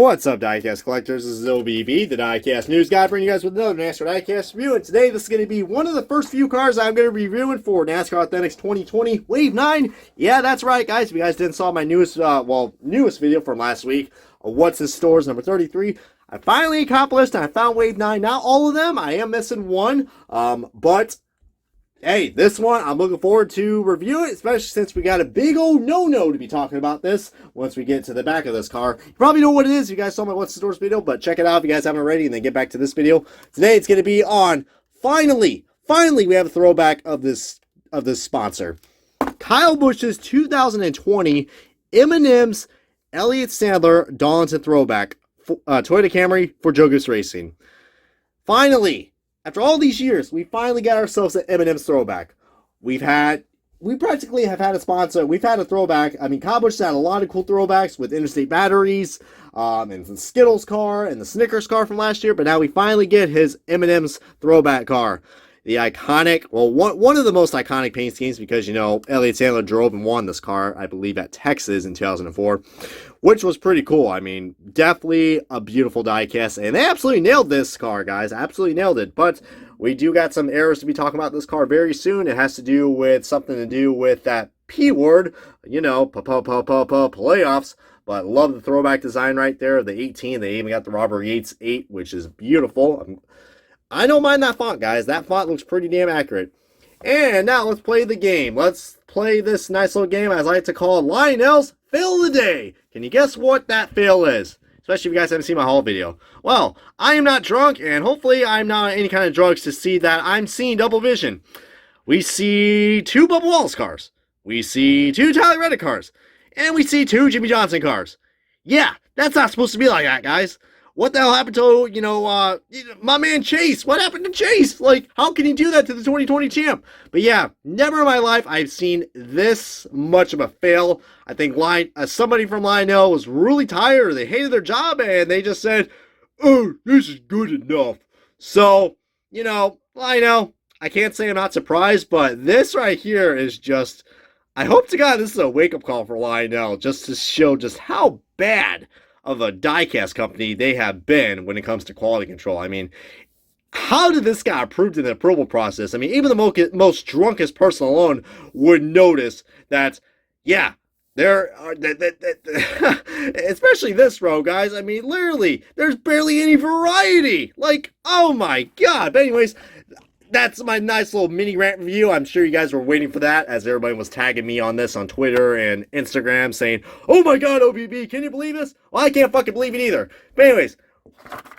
What's up, diecast collectors? This is OBB, the diecast news guy, bringing you guys with another NASCAR diecast review. And today, this is going to be one of the first few cars I'm going to be reviewing for NASCAR Authentics 2020 Wave 9. Yeah, that's right, guys. If you guys didn't saw my newest video from last week, What's in Stores number 33, I finally accomplished and I found Wave 9. Not all of them. I am missing one, but hey, this one, I'm looking forward to review it, especially since we got a big old no-no to be talking about this once we get to the back of this car. You probably know what it is. You guys saw my What's in Stores video, but check it out if you guys haven't already, and then get back to this video. Today, it's going to be on, finally, we have a throwback of this sponsor. Kyle Busch's 2020 M&ms Elliott Sadler Darlington Throwback Toyota Camry for Joe Goose Racing. Finally! After all these years, we finally got ourselves an M&ms throwback. We practically have had a sponsor. We've had a throwback. I mean, Kyle Busch had a lot of cool throwbacks with Interstate Batteries, and the Skittles car, and the Snickers car from last year, but now we finally get his M&ms throwback car. The iconic, well, one of the most iconic paint schemes because, you know, Elliott Sadler drove and won this car, I believe, at Texas in 2004, which was pretty cool. I mean, definitely a beautiful diecast, and they absolutely nailed this car, guys. Absolutely nailed it, but we do got some errors to be talking about this car very soon. It has to do with something to do with that P word, you know, playoffs. But love the throwback design right there, the 18. They even got the Robert Yates 8, which is beautiful. I don't mind that font, guys. That font looks pretty damn accurate. And now let's play the game. Let's play this nice little game I like to call Lionel's Fail of the Day. Can you guess what that fail is? Especially if you guys haven't seen my haul video. Well, I am not drunk, and hopefully I'm not on any kind of drugs to see that I'm seeing double vision. We see 2 Bubba Wallace cars. We see 2 Tyler Reddick cars. And we see 2 Jimmy Johnson cars. Yeah, that's not supposed to be like that, guys. What the hell happened to, you know, my man Chase? What happened to Chase? Like, how can he do that to the 2020 champ? But yeah, never in my life I've seen this much of a fail. I think somebody from Lionel was really tired. They hated their job, and they just said, oh, this is good enough. So, you know, Lionel, I can't say I'm not surprised, but this right here is just, I hope to God this is a wake-up call for Lionel, just to show just how bad of a diecast company they have been when it comes to quality control. I mean, how did this get approved in the approval process? I mean, even the most drunkest person alone would notice that, yeah, there are, especially this row, guys. I mean, literally, there's barely any variety. Like, oh my God. But anyways, that's my nice little mini rant review. I'm sure you guys were waiting for that as everybody was tagging me on this on Twitter and Instagram saying, oh my God, OBB, can you believe this? Well, I can't fucking believe it either. But anyways,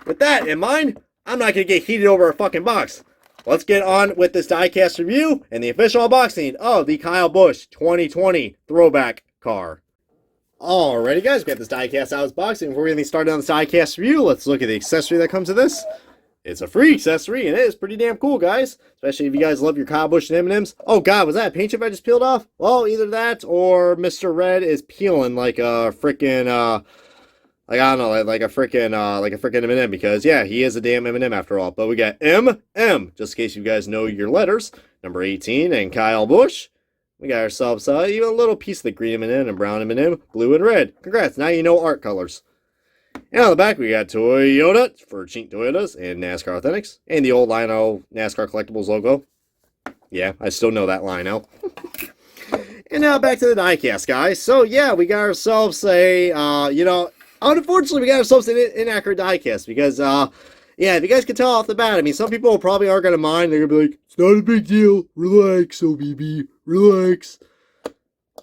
with that in mind, I'm not going to get heated over a fucking box. Let's get on with this diecast review and the official unboxing of the Kyle Busch 2020 throwback car. Alrighty, guys, we got this diecast out of this box. And before we get started on this diecast review, let's look at the accessory that comes with this. It's a free accessory, and it is pretty damn cool, guys. Especially if you guys love your Kyle Busch and M&ms. Oh, God, was that a paint chip I just peeled off? Well, either that or Mr. Red is peeling like a freaking, like, I don't know, like a freaking M&M. Because, yeah, he is a damn M&M after all. But we got M, just in case you guys know your letters. Number 18, and Kyle Busch. We got ourselves even a little piece of the green M&M and brown M&M, blue and red. Congrats, now you know art colors. And on the back, we got Toyota for Chink Toyotas and NASCAR Authentics. And the old Lionel NASCAR Collectibles logo. Yeah, I still know that Lionel. And now back to the diecast, guys. So, yeah, we got ourselves a, you know, unfortunately, we got ourselves an inaccurate diecast. Because, yeah, if you guys can tell off the bat, I mean, some people probably aren't going to mind. They're going to be like, it's not a big deal. Relax, OBB. Relax.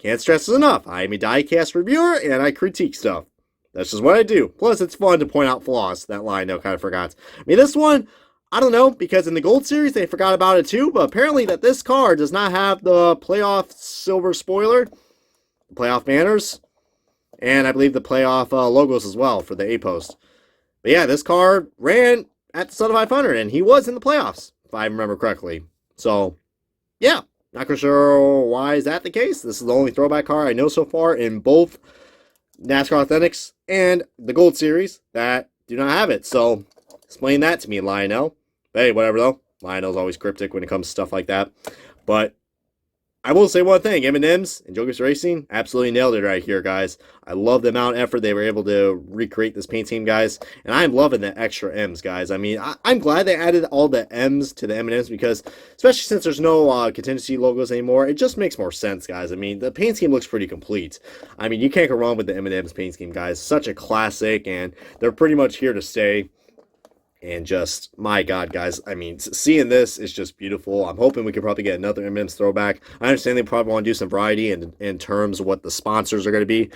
Can't stress this enough. I am a diecast reviewer, and I critique stuff. That's just what I do. Plus, it's fun to point out flaws. That Lionel kind of forgot. I mean, this one, I don't know, because in the Gold Series, they forgot about it too, but apparently that this car does not have the playoff silver spoiler, playoff banners, and I believe the playoff logos as well for the A-post. But yeah, this car ran at the Sun 500, and he was in the playoffs, if I remember correctly. So, yeah, not quite sure why is that the case. This is the only throwback car I know so far in both NASCAR Authentics and the Gold Series that do not have it. So, explain that to me, Lionel. But hey, whatever though. Lionel's always cryptic when it comes to stuff like that. But, I will say one thing, M&Ms and Joker's Racing absolutely nailed it right here, guys. I love the amount of effort they were able to recreate this paint scheme, guys, and I'm loving the extra M's, guys. I mean, I'm glad they added all the M's to the M&Ms because, especially since there's no contingency logos anymore, it just makes more sense, guys. I mean, the paint scheme looks pretty complete. I mean, you can't go wrong with the M&Ms paint scheme, guys. Such a classic, and they're pretty much here to stay. And just, my God, guys, I mean, seeing this is just beautiful. I'm hoping we can probably get another M&M's throwback. I understand they probably want to do some variety in terms of what the sponsors are going to be.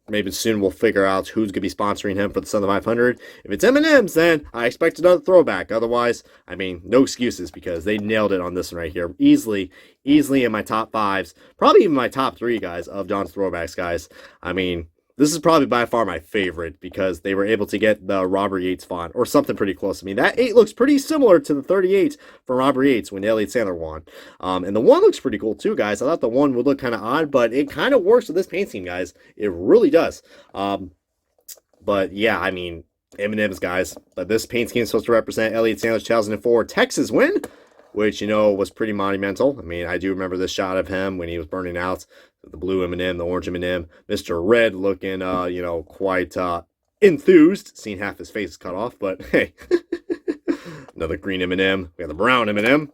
Maybe soon we'll figure out who's going to be sponsoring him for the Sun 500. If it's M&M's, then I expect another throwback. Otherwise, I mean, no excuses because they nailed it on this one right here. Easily in my top 5s. Probably even my top 3, guys, of John's throwbacks, guys. I mean, this is probably by far my favorite because they were able to get the Robert Yates font or something pretty close. I mean, that 8 looks pretty similar to the 38 from Robert Yates when Elliott Sandler won. And the 1 looks pretty cool too, guys. I thought the 1 would look kind of odd, but it kind of works with this paint scheme, guys. It really does. But yeah, I mean, M&M's, guys. But this paint scheme is supposed to represent Elliott Sandler's 2004 Texas win, which, you know, was pretty monumental. I mean, I do remember this shot of him when he was burning out. The blue M&M, the orange M&M. Mr. Red looking, you know, quite enthused, seeing half his face cut off. But, hey, another green M&M. We got the brown M&M.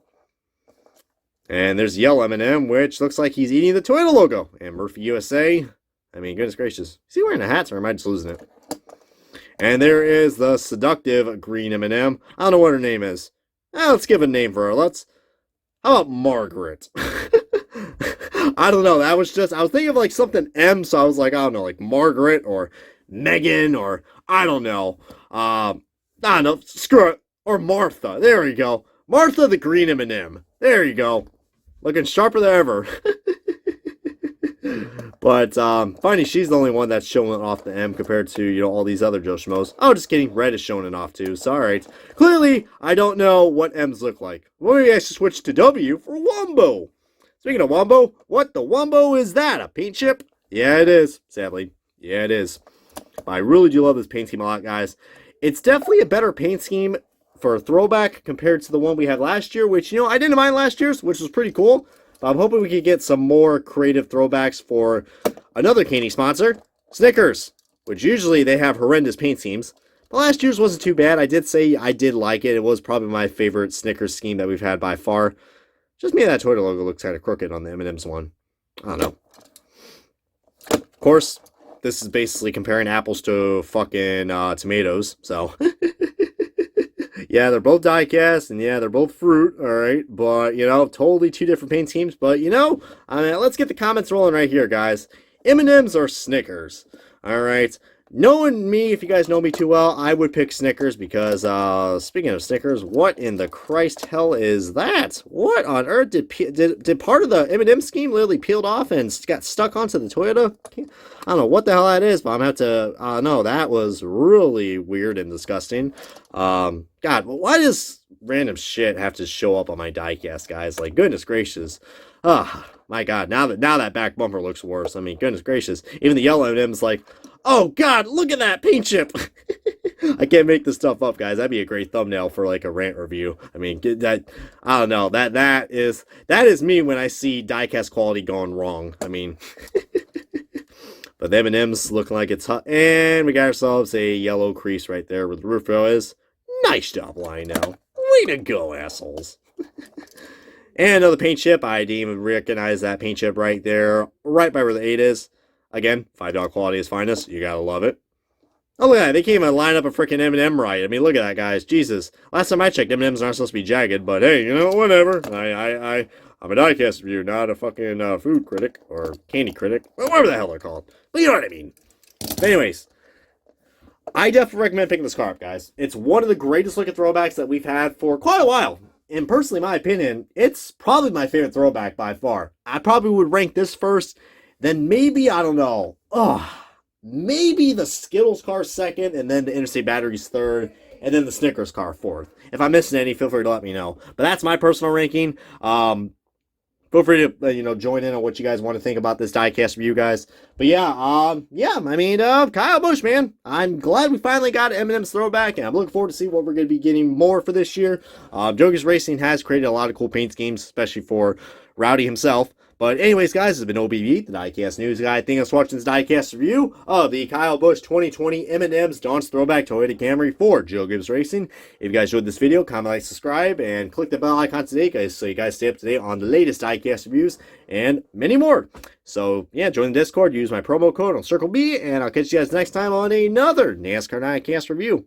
And there's yellow M&M, which looks like he's eating the Toyota logo. And Murphy USA. I mean, goodness gracious. Is he wearing a hat, or am I just losing it? And there is the seductive green M&M. I don't know what her name is. Let's give a name for her. How about Margaret? I don't know. That was just, I was thinking of like something M, so I was like, I don't know, like Margaret or Megan or I don't know. I don't know. Screw it. Or Martha. There we go. Martha the green M&M. There you go. Looking sharper than ever. But funny, she's the only one that's showing off the M compared to, you know, all these other Joe Schmoes. Oh, just kidding. Red is showing it off too. So, all right. Clearly, I don't know what M's look like. Well, maybe I should switch to W for Wombo. Speaking of Wombo, what the Wombo is that? A paint chip? Yeah, it is. Sadly. Yeah, it is. But I really do love this paint scheme a lot, guys. It's definitely a better paint scheme for a throwback compared to the one we had last year, which, you know, I didn't mind last year's, which was pretty cool. But I'm hoping we could get some more creative throwbacks for another candy sponsor, Snickers, which usually they have horrendous paint schemes. But last year's wasn't too bad. I did say I did like it. It was probably my favorite Snickers scheme that we've had by far. Just me, that Toyota logo looks kind of crooked on the M&M's one. I don't know. Of course, this is basically comparing apples to fucking tomatoes, so... Yeah, they're both die-cast, and yeah, they're both fruit, alright? But, you know, totally two different paint schemes. But, you know, I mean, let's get the comments rolling right here, guys. M&M's or Snickers? Alright. Knowing me, if you guys know me too well, I would pick Snickers because, speaking of Snickers, what in the Christ hell is that? What on earth did part of the M&M scheme literally peeled off and got stuck onto the Toyota? I don't know what the hell that is, but I'm going to have to, no, that was really weird and disgusting. God, why does random shit have to show up on my diecast, guys? Like, goodness gracious. My God, now that back bumper looks worse. I mean, goodness gracious. Even the yellow M&M's like, oh God, look at that paint chip. I can't make this stuff up, guys. That'd be a great thumbnail for like a rant review. I mean, that, I don't know. That is me when I see diecast quality going wrong. I mean, but the M&M's looking like it's hot. And we got ourselves a yellow crease right there where the roof row is. Nice job, Lionel. Way to go, assholes. And another paint chip. I didn't even recognize that paint chip right there, right by where the 8 is. Again, $5 quality is finest. You gotta love it. Oh, look at that. They can't even line up a freaking M&M right. I mean, look at that, guys. Jesus. Last time I checked, M&Ms aren't supposed to be jagged, but hey, you know, whatever. I'm a diecast reviewer, not a fucking food critic or candy critic. Whatever the hell they're called. But you know what I mean. But anyways, I definitely recommend picking this car up, guys. It's one of the greatest looking throwbacks that we've had for quite a while. And personally, in my opinion, it's probably my favorite throwback by far. I probably would rank this first. Then maybe, I don't know, maybe the Skittles car second, and then the Interstate Batteries third, and then the Snickers car fourth. If I'm missing any, feel free to let me know. But that's my personal ranking. Feel free to, you know, join in on what you guys want to think about this diecast review, guys. But yeah, I mean, Kyle Busch, man. I'm glad we finally got M&M's throwback, and I'm looking forward to see what we're going to be getting more for this year. Joker's Racing has created a lot of cool paint schemes, especially for Rowdy himself. But anyways, guys, this has been OBB, the Diecast News Guy. Thank you for watching this Diecast review of the Kyle Busch 2020 M&ms Dawn's Throwback Toyota Camry for Joe Gibbs Racing. If you guys enjoyed this video, comment, like, subscribe, and click the bell icon today, guys, so you guys stay up to date on the latest Diecast reviews and many more. So, yeah, join the Discord, use my promo code on Circle B, and I'll catch you guys next time on another NASCAR Diecast review.